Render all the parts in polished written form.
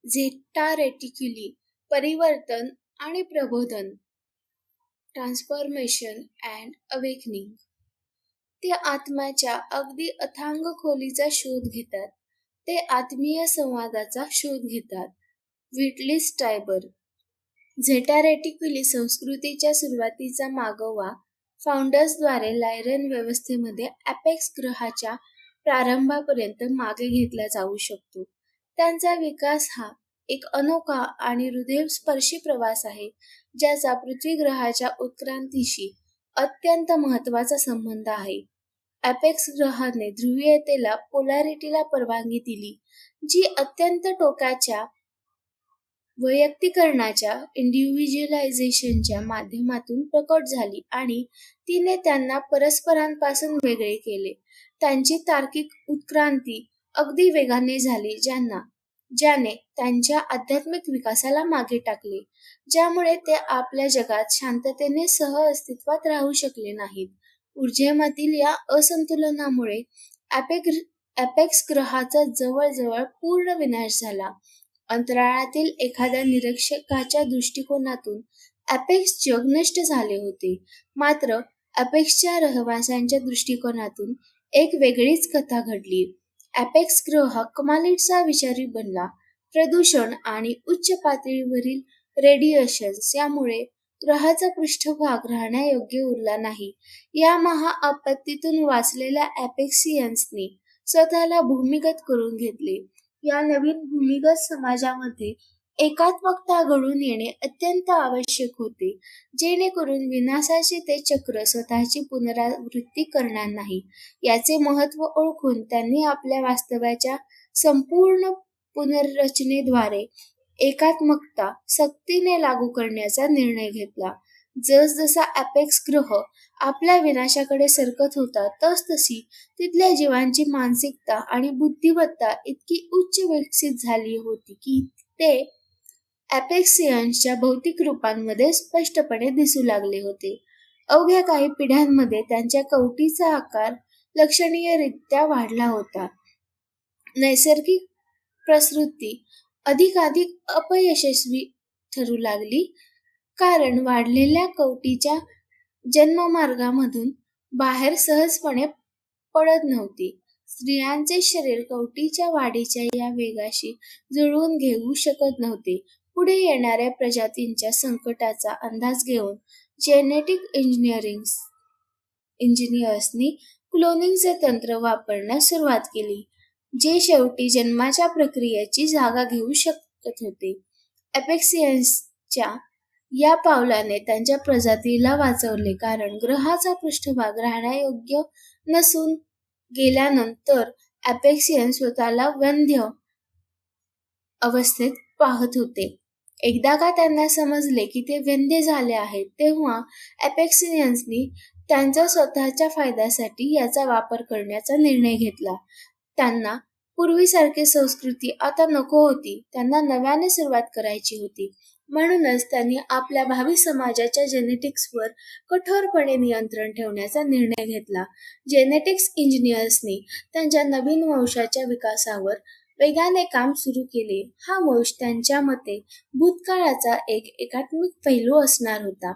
झेटा रेटिक्युली परिवर्तन आणि प्रबोधन ट्रान्सफॉर्मेशन अँड अवेकनिंग. ते आत्म्याच्या अगदी अथांग खोलीचा शोध घेतात. ते आत्मीय संवादाचा शोध घेतात. व्हिटली स्टायबर. झेटा रेटिक्युली संस्कृतीच्या सुरुवातीचा मागोवा फाउंडर्सद्वारे लायरन व्यवस्थेमध्ये अपेक्स ग्रहाच्या प्रारंभापर्यंत मागे घेतला जाऊ शकतो. त्यांचा विकास हा एक अनोखा आणि हृदयस्पर्शी प्रवास आहे, ज्याचा पृथ्वी ग्रहाच्या उत्क्रांतीशी अत्यंत महत्त्वाचा संबंध आहे. अपेक्स ग्रहाने ध्रुवीयतेला पोलॅरिटीला परवानगी दिली, जी अत्यंत टोकाच्या वैयक्तिकरणाच्या इंडिव्हिज्युअलायझेशनच्या माध्यमातून प्रकट झाली आणि तिने त्यांना परस्परांपासून वेगळे केले. त्यांची तार्किक उत्क्रांती अगदी वेगाने झाली, ज्याने त्यांच्या आध्यात्मिक विकासाला मागे टाकले, ज्यामुळे ते आपल्या जगात शांततेने सहअस्तित्वात राहू शकले नाहीत. ऊर्जेमधील या असंतुलनामुळे अपेक्स ग्रहाचा जवळजवळ पूर्ण विनाश झाला. अंतराळातील एखाद्या निरीक्षकाच्या दृष्टिकोनातून अपेक्स जग नष्ट झाले होते, मात्र अपेक्सच्या रहिवाशांच्या दृष्टिकोनातून एक वेगळीच कथा घडली. अपेक्स ग्रह कमालीचा विषारी बनला. प्रदूषण आणि उच्च पातळीवरील रेडिएशन्स यामुळे ग्रहाचा पृष्ठभाग राहण्यायोग्य उरला नाही. या महाआपत्तीतून वाचलेल्या अपेक्सियन्सनी स्वतःला भूमिगत करून घेतले. या नवीन भूमिगत समाजामध्ये एकात्मकता घडून येणे अत्यंत आवश्यक होते, जेणेकरून विनाशाचे ते चक्र स्वतःची पुनरावृत्ती करणार नाही. याचे महत्त्व ओळखून त्यांनी आपल्या वास्तव्याच्या संपूर्ण पुनर्रचनेद्वारे एकात्मकता सक्तीने लागू करण्याचा निर्णय घेतला. जसजसा अपेक्स ग्रह आपल्या विनाशाकडे सरकत होता, तसतशी तिथल्या जीवांची मानसिकता आणि बुद्धिमत्ता इतकी उच्च विकसित झाली होती की ते अपेक्सियन्सच्या भौतिक रूपांमध्ये स्पष्टपणे दिसू लागले होते. अवघ्या काही पिढ्यांमध्ये त्यांच्या कवटीचा आकार लक्षणीयरित्या वाढला होता. नैसर्गिक प्रसृती अधिकाधिक अपयशस्वी ठरू लागली, कारण वाढलेल्या कवटीच्या जन्ममार्गामधून बाहेर सहजपणे पडत नव्हती. स्त्रियांचे शरीर कवटीच्या वाढीच्या या वेगाशी जुळवून घेऊ शकत नव्हते. पुढे येणाऱ्या प्रजातींच्या संकटाचा अंदाज घेऊन जेनेटिक इंजिनियर्सनी क्लोनिंगचे तंत्र वापरण्यास सुरुवात केली, जे शेवटी जन्माच्या प्रक्रियेची जागा घेऊ शकत होते. अपेक्सियन्सच्या या पावलाने त्यांच्या प्रजातीला वाचवले, कारण ग्रहाचा पृष्ठभाग राहण्यायोग्य नसून गेल्यानंतर अपेक्सियन्स स्वतःला वंध्य अवस्थेत पाहत होते. एकदा का त्यांना समजले की ते वंध्य झाले आहेत, तेव्हा अपेक्सियन्सनी त्यांच्या स्वतःच्या फायद्यासाठी याचा वापर करण्याचा निर्णय घेतला. त्यांना पूर्वीसारखी संस्कृती आता नको होती. त्यांना नव्याने सुरुवात करायची होती. म्हणूनच त्यांनी आपल्या भावी समाजाच्या जेनेटिक्सवर कठोरपणे नियंत्रण ठेवण्याचा निर्णय घेतला. जेनेटिक्स इंजिनियर्सनी त्यांच्या नवीन वंशाच्या विकासावर वेगाने काम सुरू केले. हा वंश त्यांच्या मते भूतकाळाचा एक एकात्मिक पैलू असणार होता.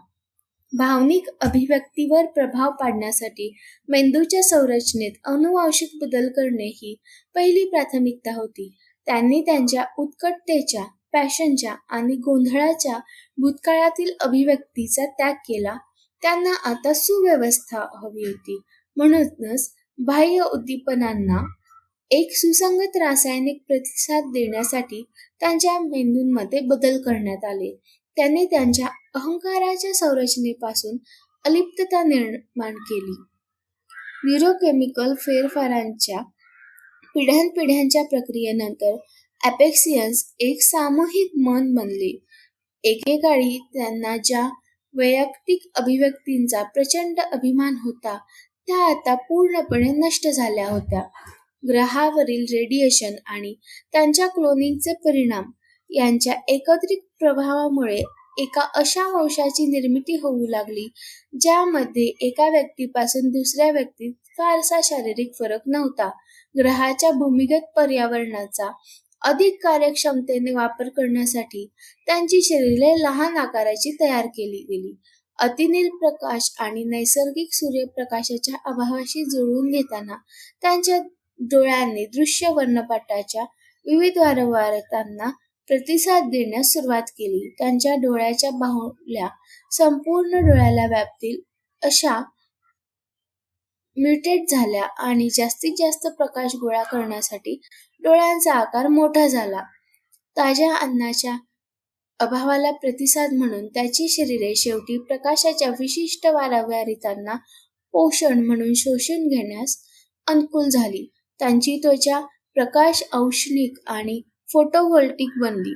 भावनिक अभिव्यक्तीवर प्रभाव पाडण्यासाठी मेंदूच्या संरचनेत अनुवांशिक बदल करणे ही पहिली प्राथमिकता होती. त्यांनी त्यांच्या उत्कटतेच्या, पॅशनच्या आणि गोंधळाच्या भूतकाळातील अभिव्यक्तीचा त्याग केला. त्यांना आता सुव्यवस्था हवी होती. म्हणूनच बाह्य उद्दीपनांना एक सुसंगत रासायनिक प्रतिसाद देण्यासाठी त्यांच्या मेंदूंमध्ये बदल करण्यात आले. त्यांनी त्यांच्या अहंकाराच्या संरचनेपासून अलिप्तता निर्माण केली. न्यूरोकेमिकल फेरफारांच्या पिढ्यानपिढ्यांच्या प्रक्रियेनंतर अपेक्सियन्स एक सामूहिक मन बनले. एकेकाळी त्यांना ज्या वैयक्तिक अभिव्यक्तींचा प्रचंड अभिमान होता, त्या आता पूर्णपणे नष्ट झाल्या होत्या. ग्रहावरील रेडिएशन आणि त्यांच्या क्लोनिंगचे परिणाम यांच्या एकत्रित प्रभावामुळे एका अशा वंशाची निर्मिती होऊ लागली, ज्यामध्ये एका व्यक्तीपासून दुसऱ्या व्यक्तीत फारसा शारीरिक फरक नव्हता. ग्रहाच्या भूमिगत पर्यावरणाचा अधिक कार्यक्षमतेने वापर करण्यासाठी त्यांची शरीरे लहान आकाराची तयार केली गेली. अतिनील प्रकाश आणि नैसर्गिक सूर्यप्रकाशाच्या अभावाशी जुळवून घेताना त्यांच्या डोळ्यांनी दृश्य वर्णपटाच्या विविध वारंवारतांना प्रतिसाद देण्यास सुरुवात केली. त्यांच्या डोळ्याच्या बाहुल्या संपूर्ण डोळ्याला व्यापतील अशा म्युटेट झाल्या आणि जास्तीत जास्त प्रकाश गोळा करण्यासाठी डोळ्यांचा आकार मोठा झाला. ताज्या अन्नाच्या अभावाला प्रतिसाद म्हणून त्याची शरीरे शेवटी प्रकाशाच्या विशिष्ट वारंवारतांना पोषण म्हणून शोषून घेण्यास अनुकूल झाली. त्यांची त्वचा प्रकाश औष्णिक आणि फोटोव्होल्टिक बनली,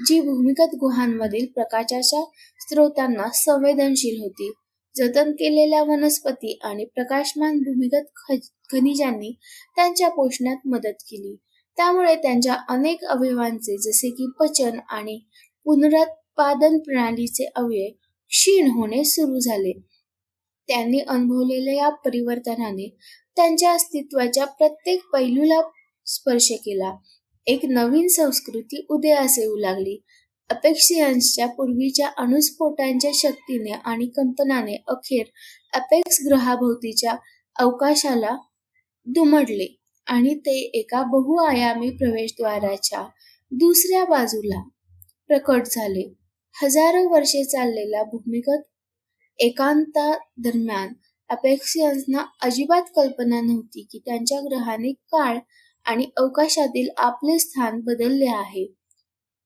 जी भूमिगत गुहांमधील प्रकाशाच्या स्रोतांना संवेदनशील होती. जतन केलेल्या वनस्पती आणि प्रकाशमान भूमिगत खनिजांनी त्यांच्या पोषणात मदत केली. त्यामुळे त्यांच्या अनेक अवयवांचे जसे की पचन आणि पुनरुत्पादन प्रणालीचे अवयव क्षीण होणे सुरू झाले. त्यांनी अनुभवलेल्या या परिवर्तनाने त्यांच्या अस्तित्वाच्या प्रत्येक पैलूला स्पर्श केला. एक नवीन संस्कृती उदयास येऊ लागली. अपेक्सियन्सच्या पूर्वीच्या अणुस्फोटांच्या शक्तीने आणि कंपनाने अखेर अपेक्स ग्रहाभोवतीच्या अवकाशाला दुमडले आणि ते एका बहुआयामी प्रवेशद्वाराच्या दुसऱ्या बाजूला प्रकट झाले. हजारो वर्षे चाललेल्या भूमिगत एकांतादरम्यान अपेक्सियन्सना अजिबात कल्पना नव्हती की त्यांच्या ग्रहाने काळ आणि अवकाशातील आपले स्थान बदलले आहे.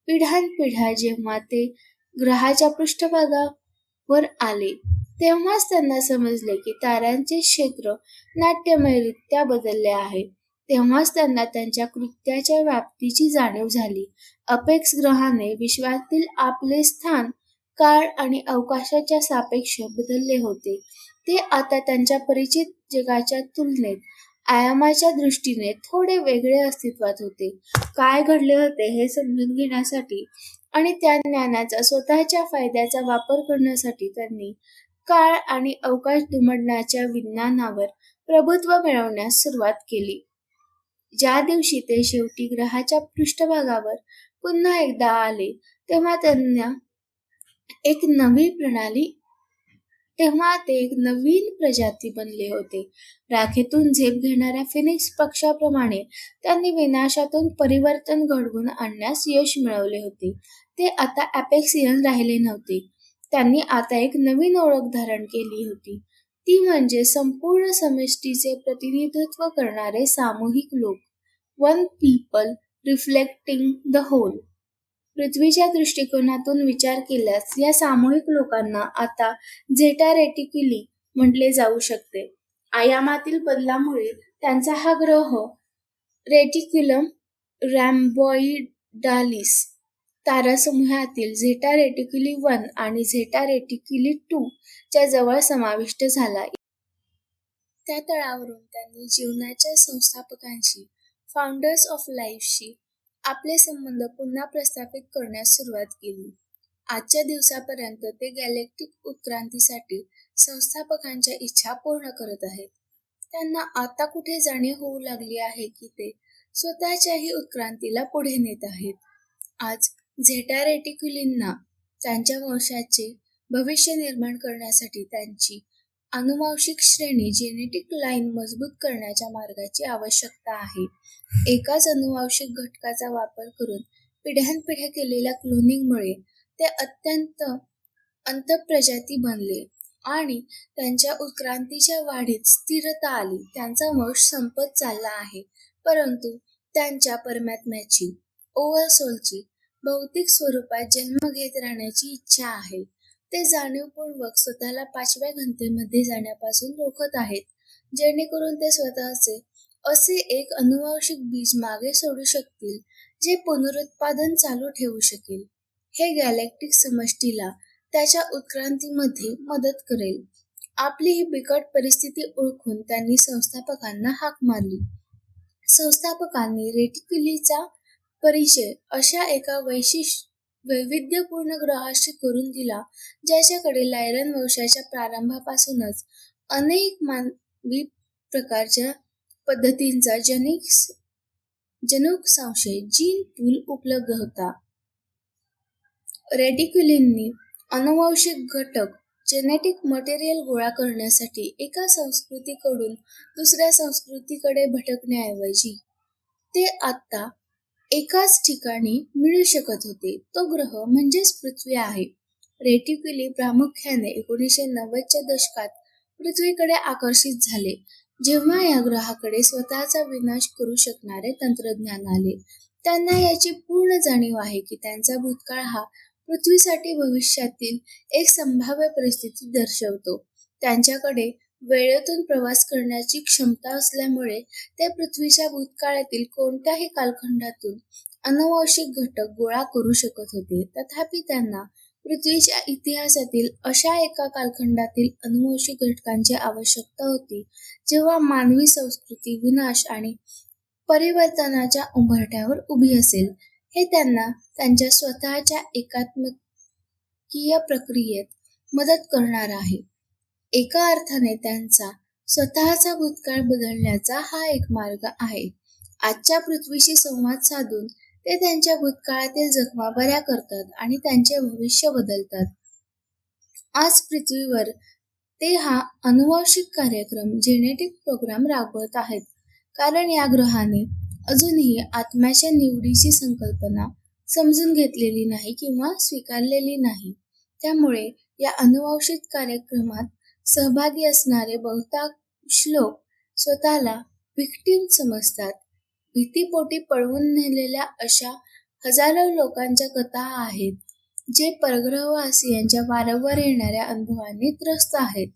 पिढ्यानपिढ्या जेव्हा ते ग्रहाच्या पृष्ठभागावर आले तेव्हाच त्यांना समजले की ताऱ्यांचे क्षेत्र नाट्यमयरित्या बदलले आहे. तेव्हाच त्यांना त्यांच्या कृत्याच्या व्याप्तीची जाणीव झाली. अपेक्स ग्रहाने विश्वातील आपले स्थान काळ आणि अवकाशाच्या सापेक्ष बदलले होते. ते आता त्यांच्या परिचित जगाच्या तुलनेत आयामाच्या दृष्टीने थोडे वेगळे अस्तित्वात होते. काय घडले होते हे समजून घेण्यासाठी आणि त्या ज्ञानाचा स्वतःच्या फायद्याचा वापर करण्यासाठी त्यांनी काळ आणि अवकाश दुमडण्याच्या विज्ञानावर प्रभुत्व मिळवण्यास सुरुवात केली. ज्या दिवशी ते शेवटी ग्रहाच्या पृष्ठभागावर पुन्हा एकदा आले तेव्हा ते एक नवीन प्रजाती बनले होते. राखेतून झेप घेणाऱ्या फिनिक्स पक्षाप्रमाणे त्यांनी विनाशातून परिवर्तन घडवून आणण्यास यश मिळवले होते. ते आता अपेक्सियन राहिले नव्हते. त्यांनी आता एक नवीन ओळख धारण केली होती. ती म्हणजे संपूर्ण समष्टीचे प्रतिनिधित्व करणारे सामूहिक लोक. One people reflecting the whole. पृथ्वीच्या दृष्टिकोनातून विचार केल्यास या सामूहिक लोकांना आता झेटा रेटिक्युली म्हटले जाऊ शकते. आयामातील बदलामुळे त्यांचा हा ग्रह रेटिक्युलम रॅम्बॉइडालिस तारासमूहातील झेटा रेटिक्युली 1 आणि झेटा रेटिक्युली 2 च्या जवळ समाविष्ट झाला. त्या तळावरून त्यांनी जीवनाच्या संस्थापकांशी, फाउंडर्स ऑफ लाईफशी आपले संबंध पुन्हा प्रस्थापित करण्यास सुरुवात केली. आजच्या दिवसापर्यंत ते गॅलेक्टिक उत्क्रांतीसाठी संस्थापकांच्या इच्छा पूर्ण करत आहेत. त्यांना आता कुठे जाणीव होऊ लागली आहे की ते स्वतःच्याही उत्क्रांतीला पुढे नेत आहेत. आज झेटा रेटिक्युलींना त्यांच्या वंशाचे भविष्य निर्माण करण्यासाठी त्यांची आनुवांशिक श्रेणी जेनेटिक लाईन मजबूत करण्याच्या मार्गाची आवश्यकता आहे. एकाच अनुवांशिक घटकाचा वापर करून पिढ्यानपिढ्या केलेल्या क्लोनिंगमुळे ते अत्यंत अंतःप्रजाती बनले आणि त्यांच्या उत्क्रांतीच्या वाढीत स्थिरता आली. त्यांचा वंश संपत चालला आहे, परंतु त्यांच्या परमात्म्याची, ओव्हरसोलची भौतिक स्वरूपात जन्म घेत राहण्याची इच्छा आहे. ते जाणीवपूर्वक स्वतःला 5व्या घनतेमध्ये जाण्यापासून रोखत आहेत, जेणेकरून ते स्वतःचे असे एक अनुवांशिक बीज मागे सोडू शकतील जे पुनरुत्पादन चालू ठेवू शकेल. हे गॅलेक्टिक समष्टीला त्याच्या उत्क्रांतीमध्ये मदत करेल. आपली ही बिकट परिस्थिती ओळखून त्यांनी संस्थापकांना हाक मारली. संस्थापकांनी रेटिक्युलीचा परिचय अशा एका वैविध्यपूर्ण ग्रहाशी करून दिला ज्याच्याकडे लायरन वंशाच्या प्रारंभापासूनच अनेक मानवी प्रकारच्या पद्धतींचा जेनेटिक्स जनुक संशय जीन पूल उपलब्ध होता. रेटिक्युलिननी अनुवांशिक घटक जेनेटिक मटेरियल गोळा करण्यासाठी एका संस्कृतीकडून दुसऱ्या संस्कृतीकडे भटकण्याऐवजी ते आता एकाच ठिकाणी मिळू शकत होते. तो ग्रह म्हणजेच पृथ्वी आहे. रेटिक्युली प्रामुख्याने 1990च्या दशकात पृथ्वीकडे आकर्षित झाले, जेव्हा या ग्रहाकडे स्वतःचा विनाश करू शकणारे तंत्रज्ञान आले. त्यांना याची पूर्ण जाणीव आहे की त्यांचा भूतकाळ हा पृथ्वीसाठी भविष्यातील एक संभाव्य परिस्थिती दर्शवतो. त्यांच्याकडे वेळेतून प्रवास करण्याची क्षमता असल्यामुळे ते पृथ्वीच्या भूतकाळातील कोणत्याही कालखंडातून अनुवांशिक घटक गोळा करू शकत होते. तथापि त्यांना पृथ्वीच्या इतिहासातील अशा एका कालखंडातील अनुवांशिक घटकांची आवश्यकता होती जेव्हा मानवी संस्कृती विनाश आणि परिवर्तनाच्या उंबरठ्यावर उभी असेल. हे त्यांना त्यांच्या स्वतःच्या एकात्मकीय प्रक्रियेत मदत करणार आहे. एका अर्थाने त्यांचा स्वतःचा भूतकाळ बदलण्याचा हा एक मार्ग आहे. आजच्या पृथ्वीशी संवाद साधून ते त्यांच्या भूतकाळातील जखमा बऱ्या करतात आणि त्यांचे भविष्य बदलतात. आज पृथ्वीवर ते हा अनुवांशिक कार्यक्रम जेनेटिक प्रोग्राम राबवत आहेत, कारण या ग्रहाने अजूनही आत्म्याच्या निवडीची संकल्पना समजून घेतलेली नाही किंवा स्वीकारलेली नाही. त्यामुळे या अनुवांशिक कार्यक्रमात सहभागी असणारे बहुतांश लोक स्वतःला व्हिक्टिम समजतात. भीतीपोटी पळवून नेलेल्या अशा हजारो लोकांच्या कथा आहेत जे परग्रहवासियांच्या वारंवार येणाऱ्या अनुभवांनी त्रस्त आहेत,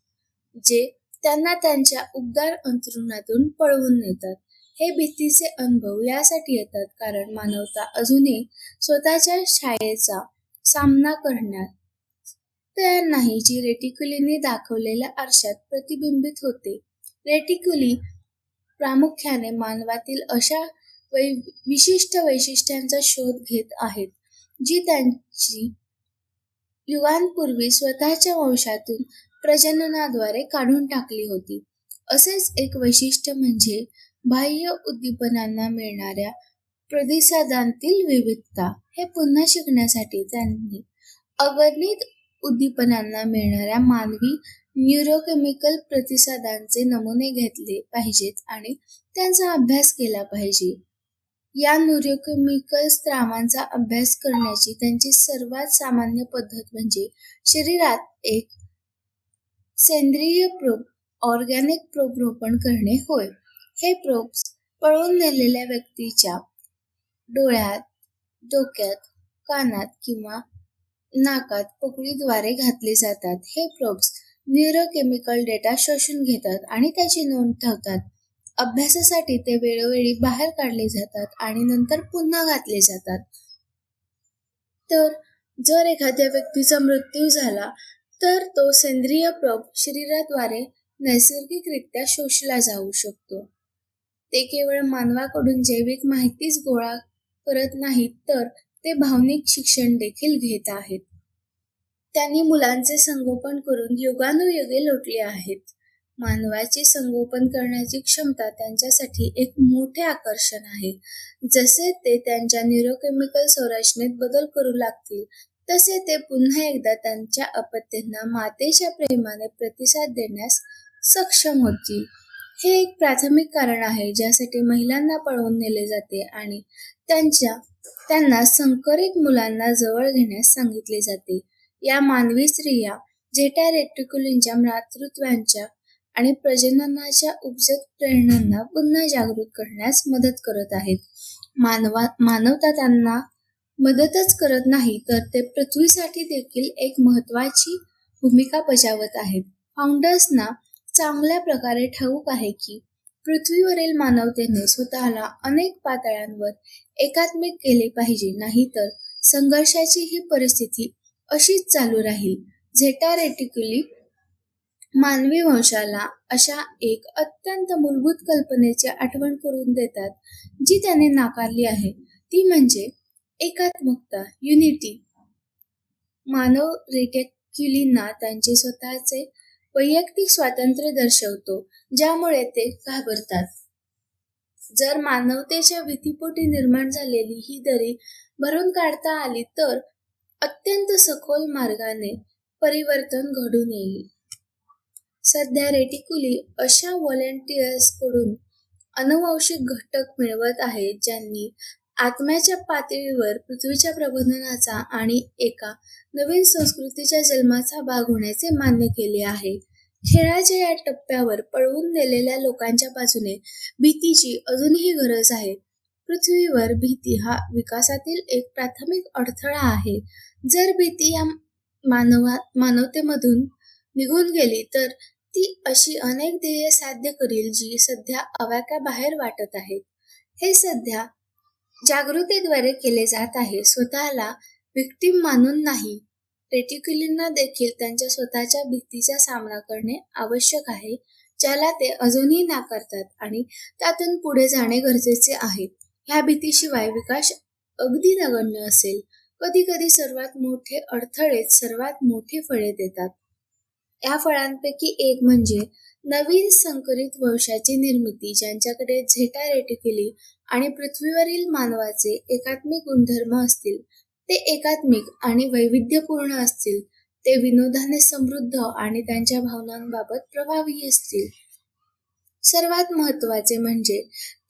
जे त्यांना त्यांच्या उबदार अंतरुणातून पळवून नेतात. हे भीतीचे अनुभव यासाठी येतात कारण मानवता अजूनही स्वतःच्या छायेचा सामना करण्यात तयार नाही, जी रेटिक्युलीने दाखवलेल्या आरशात प्रतिबिंबित होते. रेटिक्युली प्रामुख्याने मानवातील अशा विशिष्ट वैशिष्ट्यांचा शोध घेत आहेत जी त्यांची युगांपूर्वी स्वतःच्या वंशातून प्रजननाद्वारे काढून टाकली होती. असेच एक वैशिष्ट्य म्हणजे बाह्य उद्दीपनांना मिळणाऱ्या प्रतिसादांतील विविधता. हे पुन्हा शिकण्यासाठी त्यांनी अगणित उद्दीपनांना मिळणाऱ्या मानवी न्यूरोकेमिकल प्रतिसादांचे नमुने घेतले पाहिजेत आणि त्यांचा अभ्यास केला पाहिजे. या न्यूरोकेमिकल स्त्रावांचा अभ्यास करण्याची त्यांची सर्वात सामान्य पद्धत म्हणजे शरीरात एक सेंद्रिय प्रोब ऑर्गॅनिक प्रोब रोपण करणे होय. हे प्रोब्स पळवून नेलेल्या व्यक्तीच्या डोळ्यात, डोक्यात, कानात किंवा नाकात पोकळीद्वारे घातले जातात. हे प्रोब्स न्यूरोकेमिकल डेटा शोषून घेतात आणि त्याची नोंद ठेवतात. अभ्यासासाठी ते वेळोवेळी बाहेर काढले जातात आणि नंतर पुन्हा घातले जातात. तर जर एखाद्या व्यक्तीचा मृत्यू झाला तर तो सेंद्रिय प्रोब शरीराद्वारे नैसर्गिकरित्या शोषला जाऊ शकतो. ते केवळ मानवाकडून जैविक माहितीच गोळा करत नाहीत, तर ते भावनिक शिक्षण देखील घेत आहेत. त्यांनी मुलांचे संगोपन करून युगानुयुगे लोटले आहेत. मानवाचे संगोपन करण्याची क्षमता त्यांच्यासाठी एक मोठे आकर्षण आहे. जसे ते त्यांच्या न्यूरोकेमिकल संरचनेत बदल करू लागतील, तसे ते पुन्हा एकदा त्यांच्या अपत्यांना मातेच्या प्रेमाने प्रतिसाद देण्यास सक्षम होतील. हे एक प्राथमिक कारण आहे ज्यासाठी महिलांना पळवून नेले जाते आणि त्यांना संकरित मुलांना जवळ घेण्यास सांगितले जाते. या मानवी स्त्रिया झेटा रेटिक्युलींच्या मातृत्वाच्या आणि प्रजननाच्या उपजत प्रेरणांना पुन्हा जागृत करण्यास मदत करत आहेत. मानवता त्यांना मदतच करत नाही, तर ते पृथ्वीसाठी देखील एक महत्त्वाची भूमिका बजावत आहेत. फाउंडर्सना चांगल्या प्रकारे ठाऊक आहे की पृथ्वीवरील मानवतेने स्वतःला अनेक पातळ्यांवर एकात्मिक केले पाहिजे, नाहीतर संघर्षाची ही परिस्थिती अशीच चालू राहील. झेटा रेटिक्युली मानवी वंशाला अशा एक अत्यंत मूलभूत कल्पनेची आठवण करून देतात जी त्याने नाकारली आहे, ती म्हणजे एकात्मकता, युनिटी. मानव रेटिक्युलींना त्यांचे स्वतःचे वैयक्तिक स्वातंत्र्य दर्शवतो, ज्यामुळे ते घाबरतात. जर मानवतेच्या भीतीपोटी निर्माण झालेली ही दरी भरून काढता आली तर अत्यंत सखोल मार्गाने परिवर्तन घडून येईल. सध्या रेटिक्युली अशा व्हॉलेंटियर्सकडून अनुवांशिक घटक मिळवत आहेत ज्यांनी आत्म्याच्या पातळीवर पृथ्वीच्या प्रबोधनाचा आणि एका नवीन संस्कृतीच्या जन्माचा भाग होण्याचे मान्य केले आहे. खेळाच्या या टप्प्यावर पळवून नेलेल्या लोकांच्या बाजूने भीतीची अजूनही गरज आहे. पृथ्वीवर भीती हा विकासातील एक प्राथमिक अडथळा आहे. जर भीती या मानवतेमधून निघून गेली तर ती अशी अनेक ध्येय साध्य करील जी सध्या आवाक्याबाहेर वाटत आहेत. हे सध्या जागृतीद्वारे केले जात आहे, स्वतःला विक्टिम मानून नाही. रेटिक्युलींना देखील त्यांच्या स्वतःच्या भीतीचा सामना करणे आवश्यक आहे, ज्याला ते अजूनही नाकारतात आणि त्यातून पुढे जाणे गरजेचे आहे. ह्या भीतीशिवाय विकास अगदी नगण्य असेल. कधी कधी सर्वात मोठे अडथळेच सर्वात मोठी फळे देतात. या फळांपैकी एक म्हणजे नवीन संकरित वंशाची निर्मिती, ज्यांच्याकडे झेटा रेटिक्युली आणि पृथ्वीवरील मानवाचे एकात्मिक गुणधर्म असतील. ते एकात्मिक आणि वैविध्यपूर्ण असतील. ते विनोदाने समृद्ध आणि त्यांच्या भावनांबाबत प्रभावी असतील. सर्वात महत्त्वाचे म्हणजे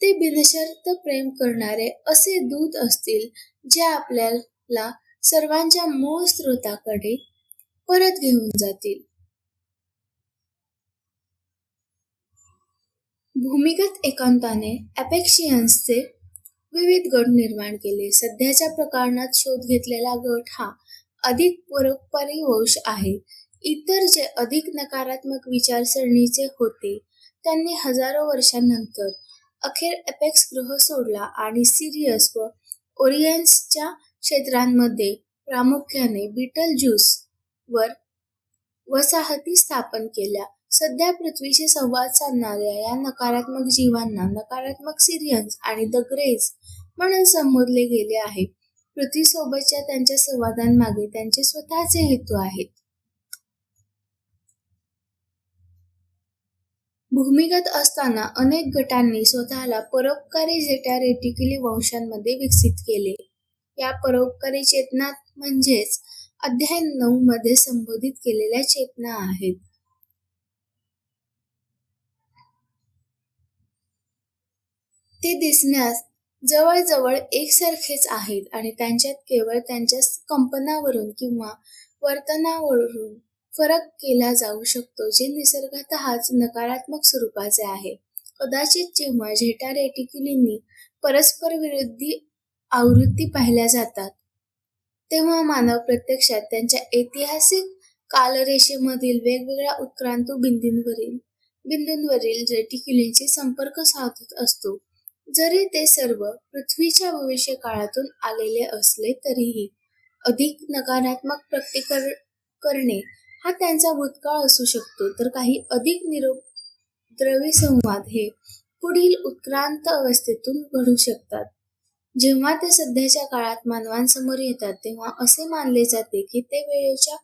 ते बिनशर्त प्रेम करणारे असे दूत असतील, जे आपल्याला सर्वांच्या मूळ स्रोताकडे परत घेऊन जातील. भूमिगत एकांताने एपेक्सियन्सचे विविध गट निर्माण केले. सध्याच्या प्रकरणात शोध घेतलेला गट हा अधिक परोपकारी वंश आहे. इतर जे अधिक नकारात्मक विचारसरणीचे होते त्यांनी हजारो वर्षांनंतर अखेर एपेक्स ग्रह सोडला आणि सिरियस व ओरियन्सच्या क्षेत्रांमध्ये प्रामुख्याने बीटलजूस वर वसाहती स्थापन केल्या. सध्या पृथ्वीशी संवाद साधणाऱ्या या नकारात्मक जीवांना नकारात्मक सिरियन्स आणि द ग्रेज म्हणून संबोधले गेले आहे. पृथ्वीसोबतच्या त्यांच्या संवादांमागे त्यांचे स्वतःचे हेतू आहेत. भूमिगत असताना अनेक गटांनी स्वतःला परोपकारी झेटा रेटिक्युली वंशांमध्ये विकसित केले. या परोपकारी चेतना म्हणजेच अध्याय 9 मध्ये संबोधित केलेल्या चेतना आहेत. ते दिसण्यास जवळजवळ एकसारखेच आहेत आणि त्यांच्यात केवळ त्यांच्या कंपनावरून किंवा वर्तनावरून फरक केला जाऊ शकतो, जे निसर्गतःच नकारात्मक स्वरूपाचे आहे. कदाचित जेव्हा झेटा रेटिक्युलींनी परस्परविरोधी आवृत्ती पाहिल्या जातात, तेव्हा मानव प्रत्यक्षात त्यांच्या ऐतिहासिक कालरेषेमधील वेगवेगळ्या उत्क्रांत बिंदूंवरील रेटिक्युलींशी संपर्क साधत असतो. जरी ते सर्व पृथ्वीच्या भविष्यकाळातून आलेले असले तरीही अधिक नकारात्मक करणे हा त्यांचा भूतकाळ असू शकतो, तर काही अधिक निरुपद्रवी संवाद हे पुढील उत्क्रांत अवस्थेतून घडू शकतात. जेव्हा ते सध्याच्या काळात मानवांसमोर येतात तेव्हा असे मानले जाते की ते वेळेच्या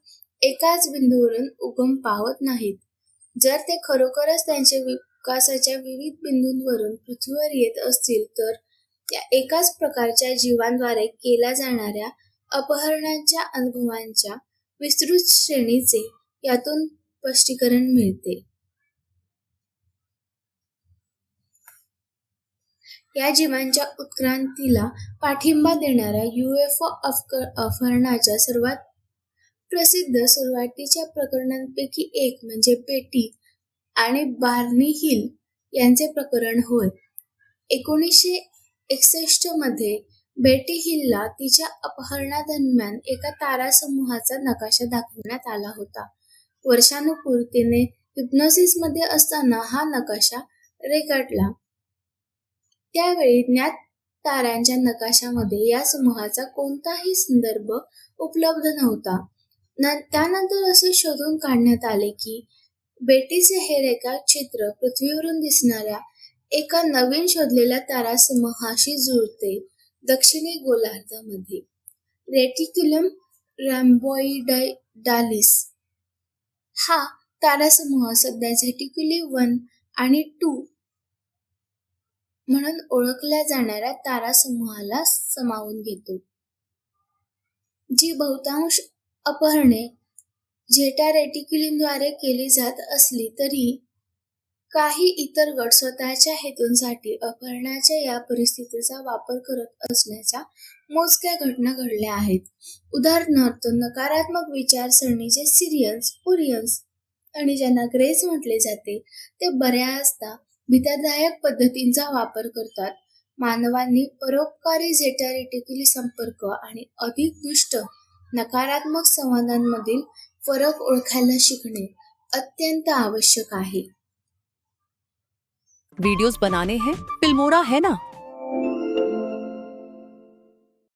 एकाच बिंदूवरून उगम पावत नाहीत. जर ते खरोखरच त्यांच्या विकासाच्या विविध बिंदूंवरून पृथ्वीवर येत असतील तर त्या एकाच प्रकारच्या जीवांद्वारे केल्या जाणाऱ्या अपहरणाच्या अनुभवांच्या विस्तृत श्रेणीचे यातून स्पष्टीकरण मिळते. या जीवांच्या उत्क्रांतीला पाठिंबा देणाऱ्या UFO अपहरणाच्या सर्वात प्रसिद्ध सुरुवातीच्या प्रकरणांपैकी एक म्हणजे बेटी आणि बार्नी हिल यांचे प्रकरण होय. 1961 मध्ये बेटी हिलला तिच्या अपहरणादरम्यान एका तारासमूहाचा नकाशा दाखवण्यात आला होता. वर्षानुपूर्वी तिने हिप्नोसिसमध्ये असताना हा नकाशा रेखाटला. त्यावेळी ज्ञात ताऱ्यांच्या नकाशामध्ये या समूहाचा कोणताही संदर्भ उपलब्ध नव्हता. त्यानंतर असे शोधून काढण्यात आले की बेटीचे हे रेखाचित्र पृथ्वीवरून दिसणाऱ्या एका नवीन शोधलेल्या तारासमूहाशी जुळते. दक्षिणी गोलार्धामध्ये रेटिक्युलम रॅम्बोइडालिस हा तारासमूह सध्या रेटिक्युली 1 आणि 2 म्हणून ओळखल्या जाणाऱ्या तारासमूहाला सामावून घेतो. जी बहुतांश अपहरणे झेटा रेटिक्युलमद्वारे केली जात असली तरी काही इतर गट स्वतःच्या हेतूंसाठी अपहरणाच्या या परिस्थितीचा वापर करत असण्याच्या मोजक्या घटना घडल्या आहेत. उदाहरणार्थ, नकारात्मक विचारसरणीचे सिरियन्स, कुरियन्स आणि ज्यांना ग्रेस म्हटले जाते, ते बऱ्याचदा भीतीदायक पद्धतींचा वापर करतात. मानवांनी परोपकारी झेटा रेटिक्युली संपर्क आणि अधिक दुष्ट नकारात्मक संवादांमधील फरक ओळखायला शिकणे अत्यंत आवश्यक आहे. वीडियोस बनाने हैं, फिल्मोरा है ना।